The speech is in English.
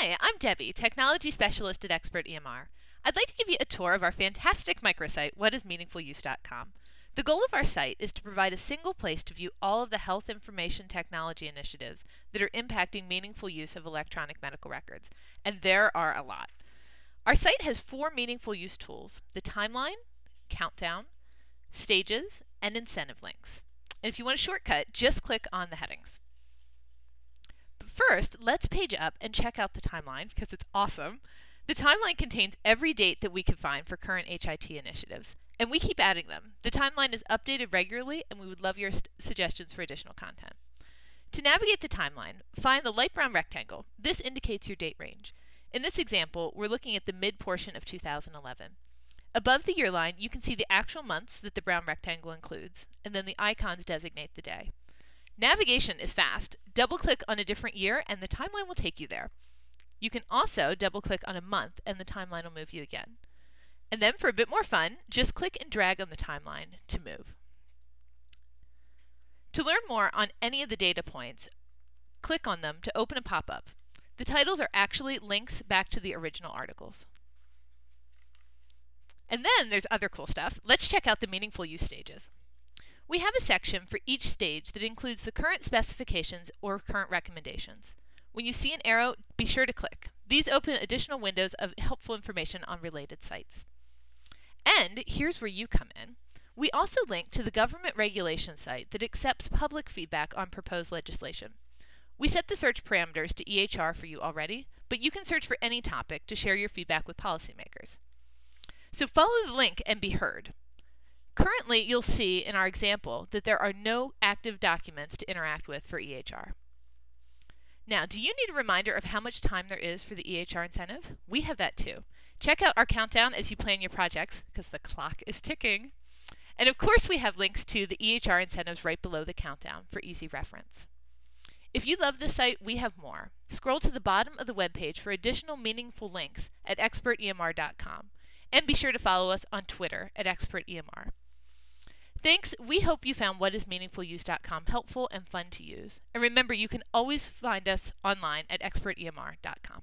Hi, I'm Debbie, Technology Specialist at Expert EMR. I'd like to give you a tour of our fantastic microsite, whatismeaningfuluse.com. The goal of our site is to provide a single place to view all of the health information technology initiatives that are impacting meaningful use of electronic medical records, and there are a lot. Our site has 4 meaningful use tools: the timeline, countdown, stages, and incentive links. And if you want a shortcut, just click on the headings. But first, let's page up and check out the timeline because it's awesome. The timeline contains every date that we can find for current HIT initiatives, and we keep adding them. The timeline is updated regularly, and we would love your suggestions for additional content. To navigate the timeline, find the light brown rectangle. This indicates your date range. In this example, we're looking at the mid portion of 2011. Above the year line, you can see the actual months that the brown rectangle includes, and then the icons designate the day. Navigation is fast. Double-click on a different year, and the timeline will take you there. You can also double-click on a month, and the timeline will move you again. And then for a bit more fun, just click and drag on the timeline to move. To learn more on any of the data points, click on them to open a pop-up. The titles are actually links back to the original articles. And then there's other cool stuff. Let's check out the meaningful use stages. We have a section for each stage that includes the current specifications or current recommendations. When you see an arrow, be sure to click. These open additional windows of helpful information on related sites. And here's where you come in. We also link to the government regulation site that accepts public feedback on proposed legislation. We set the search parameters to EHR for you already, but you can search for any topic to share your feedback with policymakers. So follow the link and be heard. Currently, you'll see in our example that there are no active documents to interact with for EHR. Now, do you need a reminder of how much time there is for the EHR incentive? We have that too. Check out our countdown as you plan your projects, because the clock is ticking. And of course, we have links to the EHR incentives right below the countdown for easy reference. If you love this site, we have more. Scroll to the bottom of the webpage for additional meaningful links at expertemr.com. And be sure to follow us on Twitter at expertemr. Thanks. We hope you found whatismeaningfuluse.com helpful and fun to use. And remember, you can always find us online at expertemr.com.